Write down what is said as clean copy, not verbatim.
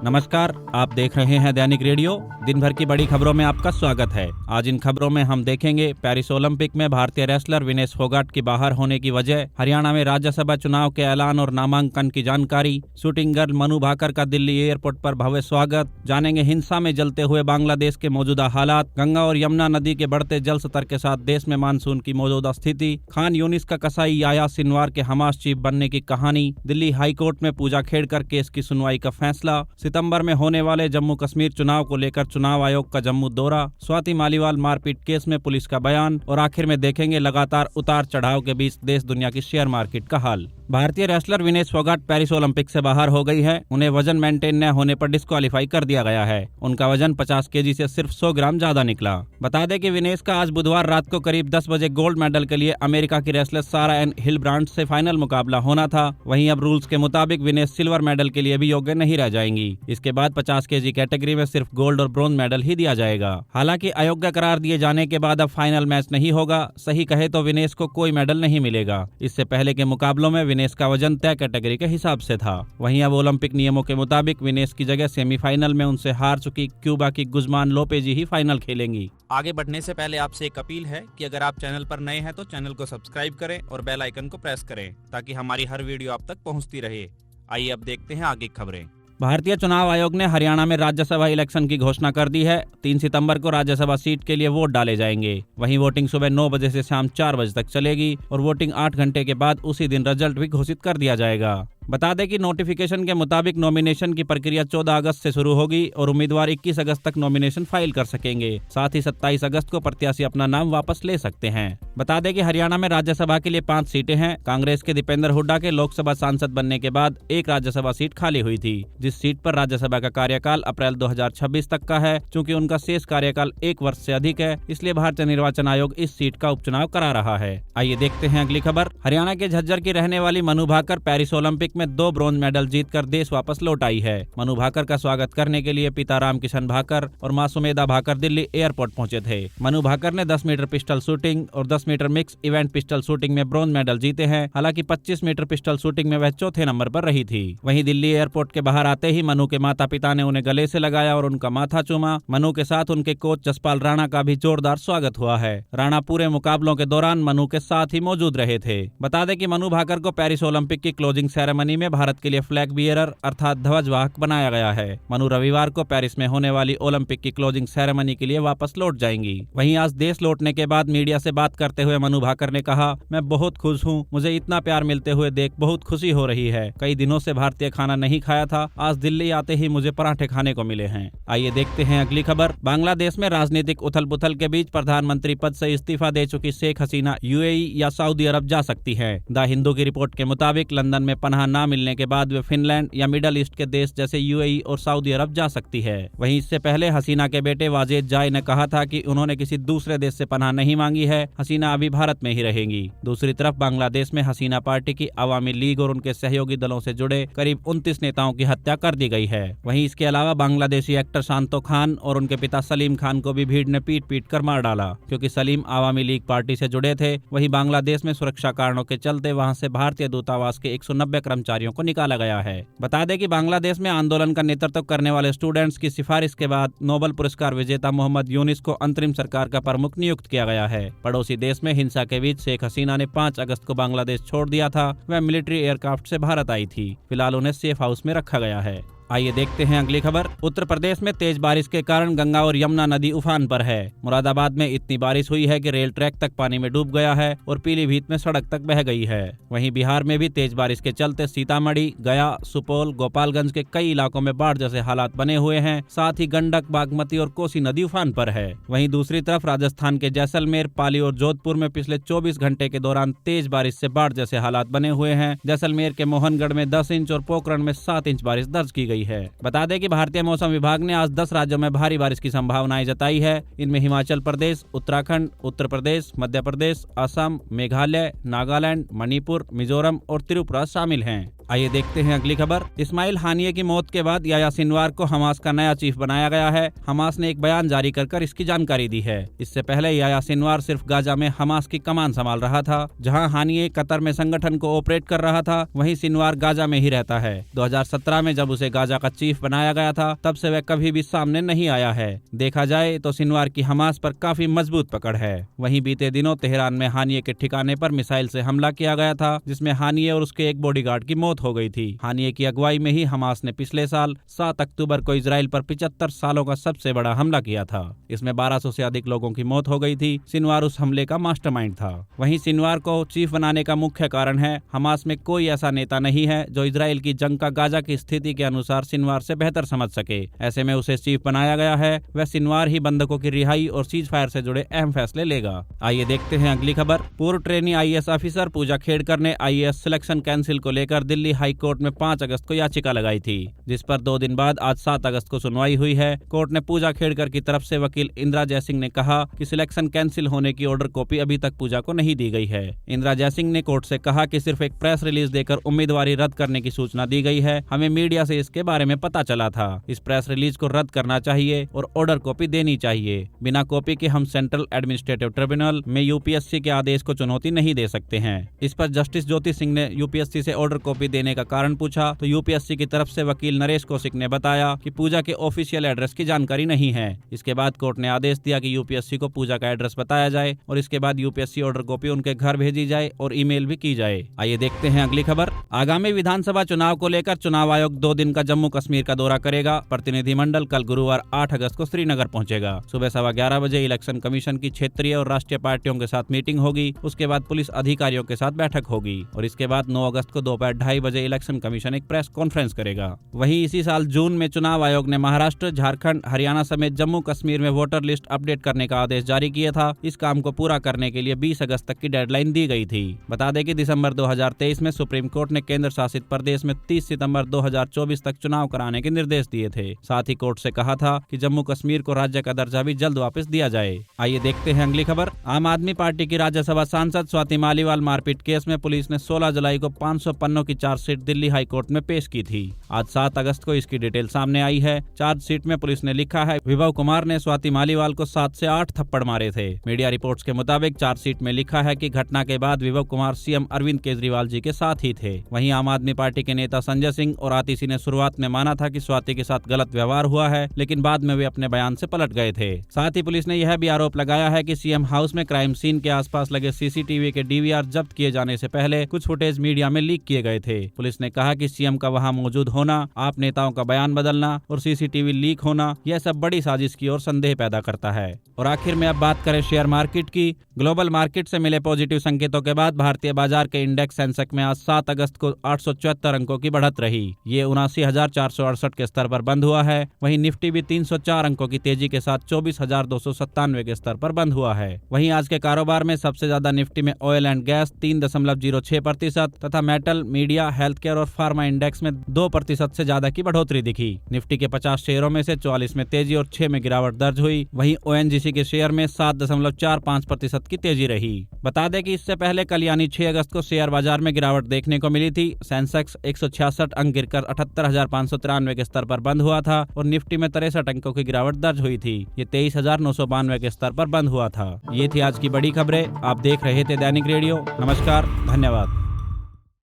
नमस्कार, आप देख रहे हैं दैनिक रेडियो। दिन भर की बड़ी खबरों में आपका स्वागत है। आज इन खबरों में हम देखेंगे पेरिस ओलंपिक में भारतीय रेसलर विनेश फोगाट की बाहर होने की वजह, हरियाणा में राज्यसभा चुनाव के ऐलान और नामांकन की जानकारी, शूटिंग गर्ल मनु भाकर का दिल्ली एयरपोर्ट पर भव्य स्वागत, जानेंगे हिंसा में जलते हुए बांग्लादेश के मौजूदा हालात, गंगा और यमुना नदी के बढ़ते जल स्तर के साथ देश में मानसून की मौजूदा स्थिति, खान यूनिस का कसाई याया सिनवार के हमास चीफ बनने की कहानी, दिल्ली हाईकोर्ट में पूजा खेड़कर केस की सुनवाई का फैसला, सितंबर में होने वाले जम्मू कश्मीर चुनाव को लेकर चुनाव आयोग का जम्मू दौरा, स्वाति मालीवाल मारपीट केस में पुलिस का बयान और आखिर में देखेंगे लगातार उतार चढ़ाव के बीच देश दुनिया की शेयर मार्केट का हाल। भारतीय wrestler Vinesh Phogat Paris Olympic से बाहर हो गई है। उन्हें वजन मेंटेन न होने पर डिस्क्वालीफाई कर दिया गया है। उनका वजन 50 केजी से सिर्फ 100 ग्राम ज्यादा निकला। बता दें कि विनेश का आज बुधवार रात को करीब 10 बजे गोल्ड मेडल के लिए अमेरिका की रेसलर सारा एन हिलब्रांड से फाइनल मुकाबला होना था। वहीं अब रूल्स के मुताबिक विनेश सिल्वर मेडल के लिए भी योग्य नहीं रह जाएंगी। इसके बाद 50 केजी कैटेगरी में सिर्फ गोल्ड और ब्रोंज मेडल ही दिया जाएगा। हालांकि अयोग्य करार दिए जाने के बाद अब फाइनल मैच नहीं होगा। सही कहे तो विनेश को कोई मेडल नहीं मिलेगा। इससे पहले के मुकाबलों में विनेश का वजन तय कैटेगरी के हिसाब से था। वहीं अब ओलंपिक नियमों के मुताबिक विनेश की जगह सेमीफाइनल में उनसे हार चुकी क्यूबा की गुज़मान लोपेजी ही फाइनल खेलेंगी। आगे बढ़ने से पहले आपसे एक अपील है कि अगर आप चैनल पर नए हैं तो चैनल को सब्सक्राइब करें और बेल आइकन को प्रेस करें ताकि हमारी हर वीडियो आप तक पहुंचती रहे। आइए अब देखते हैं आगे खबरें। भारतीय चुनाव आयोग ने हरियाणा में राज्यसभा इलेक्शन की घोषणा कर दी है। 3 सितंबर को राज्यसभा सीट के लिए वोट डाले जाएंगे। वहीं वोटिंग सुबह 9 बजे से शाम 4 बजे तक चलेगी और वोटिंग 8 घंटे के बाद उसी दिन रिजल्ट भी घोषित कर दिया जाएगा। बता दें कि नोटिफिकेशन के मुताबिक नॉमिनेशन की प्रक्रिया 14 अगस्त से शुरू होगी और उम्मीदवार 21 अगस्त तक नॉमिनेशन फाइल कर सकेंगे। साथ ही 27 अगस्त को प्रत्याशी अपना नाम वापस ले सकते हैं। बता दें कि हरियाणा में राज्यसभा के लिए 5 सीटें हैं। कांग्रेस के दीपेंद्र हुड्डा के लोकसभा सांसद बनने के बाद एक राज्यसभा सीट खाली हुई थी, जिस सीट पर राज्यसभा का कार्यकाल अप्रैल 2026 तक का है। चूँकि उनका शेष कार्यकाल 1 वर्ष से अधिक है, इसलिए भारतीय निर्वाचन आयोग इस सीट का उपचुनाव करा रहा है। आइए देखते हैं अगली खबर। हरियाणा के झज्जर की रहने वाली मनु भाकर पेरिस ओलंपिक में 2 ब्रोंज मेडल जीतकर देश वापस लौट आई है। मनु भाकर का स्वागत करने के लिए पिता राम किशन भाकर और मां सुमेधा भाकर दिल्ली एयरपोर्ट पहुंचे थे। मनु भाकर ने 10 मीटर पिस्टल शूटिंग और 10 metre mix event pistol shooting में ब्रोंज मेडल जीते हैं। हालांकि 25 मीटर पिस्टल शूटिंग में वह चौथे नंबर पर रही थी। वहीं दिल्ली एयरपोर्ट के बाहर आते ही मनु के माता पिता ने उन्हें गले से लगाया और उनका माथा चूमा। मनु के साथ उनके कोच जसपाल राणा का भी जोरदार स्वागत हुआ है। राणा पूरे मुकाबलों के दौरान मनु के साथ ही मौजूद रहे थे। बता दें कि मनु भाकर को पेरिस ओलंपिक की क्लोजिंग सेरेमनी में भारत के लिए फ्लैग बियरर अर्थात ध्वजवाहक बनाया गया है। मनु रविवार को पेरिस में होने वाली ओलंपिक की क्लोजिंग सेरेमनी के लिए वापस लौट जाएंगी। वहीं आज देश लौटने के बाद मीडिया से बात करते हुए मनु भाकर ने कहा, मैं बहुत खुश हूँ। मुझे इतना प्यार मिलते हुए देख बहुत खुशी हो रही है। कई दिनों से भारतीय खाना नहीं खाया था। आज दिल्ली आते ही मुझे पराठे खाने को मिले हैं। आइए देखते हैं अगली खबर। बांग्लादेश में राजनीतिक उथल पुथल के बीच प्रधानमंत्री पद से इस्तीफा दे चुकी शेख हसीना यूएई या सऊदी अरब जा सकती है। द हिंदू की रिपोर्ट के मुताबिक लंदन में पनाह न मिलने के बाद वे फिनलैंड या मिडल ईस्ट के देश जैसे यूएई और सऊदी अरब जा सकती है। वहीं इससे पहले हसीना के बेटे वाजेद जाय ने कहा था कि उन्होंने किसी दूसरे देश से पनाह नहीं मांगी है। हसीना अभी भारत में ही रहेंगी। दूसरी तरफ बांग्लादेश में हसीना पार्टी की अवामी लीग और उनके सहयोगी दलों से जुड़े करीब 29 नेताओं की हत्या कर दी गई है। वहीं इसके अलावा बांग्लादेशी एक्टर शांतो खान और उनके पिता सलीम खान को भी भीड़ ने पीट कर मार डाला, क्योंकि सलीम अवामी लीग पार्टी से जुड़े थे। वहीं बांग्लादेश में सुरक्षा कारणों के चलते वहां से भारतीय दूतावास के 190 कर्मचारियों को निकाला गया है। बता दें कि बांग्लादेश में आंदोलन का नेतृत्व करने वाले स्टूडेंट्स की सिफारिश के बाद नोबेल पुरस्कार विजेता मोहम्मद यूनिस को अंतरिम सरकार का प्रमुख नियुक्त किया गया है। पड़ोसी देश में हिंसा के बीच शेख हसीना ने 5 अगस्त को बांग्लादेश छोड़ दिया था। वह मिलिट्री एयरक्राफ्ट से भारत आई थी। फिलहाल उन्हें सेफ हाउस में रखा गया है। आइए देखते हैं अगली खबर। उत्तर प्रदेश में तेज बारिश के कारण गंगा और यमुना नदी उफान पर है। मुरादाबाद में इतनी बारिश हुई है कि रेल ट्रैक तक पानी में डूब गया है और पीलीभीत में सड़क तक बह गई है। वहीं बिहार में भी तेज बारिश के चलते सीतामढ़ी, गया, सुपौल, गोपालगंज के कई इलाकों में बाढ़ जैसे हालात बने हुए हैं। साथ ही गंडक, बागमती और कोसी नदी उफान पर है। वहीं दूसरी तरफ राजस्थान के जैसलमेर, पाली और जोधपुर में पिछले 24 घंटे के दौरान तेज बारिश से बाढ़ जैसे हालात बने हुए हैं। जैसलमेर के मोहनगढ़ में 10 इंच और पोखरण में 7 इंच बारिश दर्ज की गई है। बता दें कि भारतीय मौसम विभाग ने आज 10 राज्यों में भारी बारिश की संभावनाएं जताई है। इनमें हिमाचल प्रदेश, उत्तराखंड, उत्तर प्रदेश, मध्य प्रदेश, असम, मेघालय, नागालैंड, मणिपुर, मिजोरम और त्रिपुरा शामिल हैं। आइए देखते हैं अगली खबर। इस्माइल हानिये की मौत के बाद याह्या सिनवार को हमास का नया चीफ बनाया गया है। हमास ने एक बयान जारी कर इसकी जानकारी दी है। इससे पहले याह्या सिनवार सिर्फ गाजा में हमास की कमान संभाल रहा था। जहां हानिये कतर में संगठन को ऑपरेट कर रहा था, वहीं सिनवार गाजा में ही रहता है। 2017 में जब उसे गाजा का चीफ बनाया गया था, तब से वह कभी भी सामने नहीं आया है। देखा जाए तो सिनवार की हमास पर काफी मजबूत पकड़ है। वहीं बीते दिनों तेहरान में हानिये के ठिकाने पर मिसाइल से हमला किया गया था, जिसमें हानिये और उसके एक बॉडीगार्ड की मौत हो गई थी। हानिये की अगुवाई में ही हमास ने पिछले साल 7 अक्टूबर को इजराइल पर 75 सालों का सबसे बड़ा हमला किया था। इसमें 1200 से अधिक लोगों की मौत हो गई थी। सिनवार उस हमले का मास्टरमाइंड था। वहीं सिनवार को चीफ बनाने का मुख्य कारण है, हमास में कोई ऐसा नेता नहीं है जो इजराइल की जंग का गाजा की स्थिति के अनुसार सिनवार से बेहतर समझ सके। ऐसे में उसे चीफ बनाया गया है। वह सिनवार ही बंधकों की रिहाई और सीज फायर से जुड़े अहम फैसले लेगा। आइए देखते हैं अगली खबर। पूर्व ट्रेनी आईएएस ऑफिसर पूजा खेड़कर ने आईएएस सिलेक्शन कैंसिल को लेकर दिल्ली हाई कोर्ट में 5 अगस्त को याचिका लगाई थी, जिस पर 2 दिन बाद आज 7 अगस्त को सुनवाई हुई है। कोर्ट ने पूजा खेड़कर की तरफ से वकील इंदिरा जयसिंह ने कहा कि सिलेक्शन कैंसिल होने की ऑर्डर कॉपी अभी तक पूजा को नहीं दी गई है। इंदिरा जयसिंह ने कोर्ट से कहा कि सिर्फ एक प्रेस रिलीज देकर उम्मीदवारी रद्द करने की सूचना दी गई है। हमें मीडिया से इसके बारे में पता चला था। इस प्रेस रिलीज को रद्द करना चाहिए और ऑर्डर कॉपी देनी चाहिए। बिना कॉपी के हम सेंट्रल एडमिनिस्ट्रेटिव ट्रिब्यूनल में यूपीएससी के आदेश को चुनौती नहीं दे सकते हैं। इस पर जस्टिस ज्योति सिंह ने यूपीएससी से ऑर्डर कॉपी देने का कारण पूछा तो यूपीएससी की तरफ से वकील नरेश कौशिक ने बताया कि पूजा के ऑफिशियल एड्रेस की जानकारी नहीं है। इसके बाद कोर्ट ने आदेश दिया कि यूपीएससी को पूजा का एड्रेस बताया जाए और इसके बाद यूपीएससी ऑर्डर कॉपी उनके घर भेजी जाए और ईमेल भी की जाए। आइए देखते हैं अगली खबर। आगामी विधानसभा चुनाव को लेकर चुनाव आयोग 2 दिन का जम्मू कश्मीर का दौरा करेगा। प्रतिनिधिमंडल कल गुरुवार 8 अगस्त को श्रीनगर पहुंचेगा। सुबह 11:15 बजे इलेक्शन कमीशन की क्षेत्रीय और राष्ट्रीय पार्टियों के साथ मीटिंग होगी। उसके बाद पुलिस अधिकारियों के साथ बैठक होगी और इसके बाद 9 अगस्त को दोपहर 2:30 बजे इलेक्शन कमीशन एक प्रेस कॉन्फ्रेंस करेगा। वहीं इसी साल जून में चुनाव आयोग ने महाराष्ट्र, झारखंड, हरियाणा समेत जम्मू कश्मीर में वोटर लिस्ट अपडेट करने का आदेश जारी किया था। इस काम को पूरा करने के लिए 20 अगस्त तक की डेडलाइन दी गई थी। बता दें कि दिसंबर 2023 में सुप्रीम कोर्ट ने केंद्र शासित प्रदेश में 30 सितंबर 2024 तक चुनाव कराने के निर्देश दिए थे। साथ ही कोर्ट से कहा था कि जम्मू कश्मीर को राज्य का दर्जा भी जल्द वापस दिया जाए। आइए देखते हैं अगली खबर। आम आदमी पार्टी की राज्यसभा सांसद स्वाति मालीवाल मारपीट केस में पुलिस ने 16 जुलाई को 500 पन्नों की चार्जशीट दिल्ली हाई कोर्ट में पेश की थी। आज 7 अगस्त को इसकी डिटेल सामने आई है। चार्जशीट में पुलिस ने लिखा है, विभव कुमार ने स्वाति मालीवाल को 7 से 8 थप्पड़ मारे थे। मीडिया रिपोर्ट्स के मुताबिक चार्जशीट में लिखा है कि घटना के बाद विभव कुमार सीएम अरविंद केजरीवाल जी के साथ ही थे। वहीं आम आदमी पार्टी के नेता संजय सिंह और आतिशी ने शुरुआत में माना था कि स्वाति के साथ गलत व्यवहार हुआ है, लेकिन बाद में वे अपने बयान से पलट गए थे। साथ ही पुलिस ने यह भी आरोप लगाया है कि सीएम हाउस में क्राइम सीन के आसपास लगे सीसीटीवी के डीवीआर जब्त किए जाने से पहले कुछ फुटेज मीडिया में लीक किए गए थे। पुलिस ने कहा कि सीएम का वहां मौजूद होना, आप नेताओं का बयान बदलना और सीसीटीवी लीक होना, यह सब बड़ी साजिश की ओर संदेह पैदा करता है। और आखिर में अब बात करें शेयर मार्केट की। ग्लोबल मार्केट से मिले पॉजिटिव संकेतों के बाद भारतीय बाजार के इंडेक्स सेंसेक्स में आज 7 अगस्त को 874 अंकों की बढ़त रही। ये 79,468 के स्तर पर बंद हुआ है। वहीं निफ्टी भी 304 अंकों की तेजी के साथ 24,297 के स्तर पर बंद हुआ है। वहीं आज के कारोबार में सबसे ज्यादा निफ्टी में ऑयल एंड गैस 3.06% तथा मेटल, मीडिया, हेल्थ केयर और फार्मा इंडेक्स में 2% से ज्यादा की बढ़ोतरी दिखी। निफ्टी के 50 शेयरों में से 44 में तेजी और 6 में गिरावट दर्ज हुई। वहीं ओएनजीसी के शेयर में 7.45% की तेजी रही। बता दें कि इससे पहले कल यानी 6 अगस्त को शेयर बाजार में गिरावट देखने को मिली थी। सेंसेक्स 166 अंक गिरकर 78,593 के स्तर पर बंद हुआ था और निफ्टी में 63 अंकों की गिरावट दर्ज हुई थी। ये 23,992 के स्तर पर बंद हुआ था। ये थी आज की बड़ी खबरें। आप देख रहे थे दैनिक रेडियो। नमस्कार, धन्यवाद।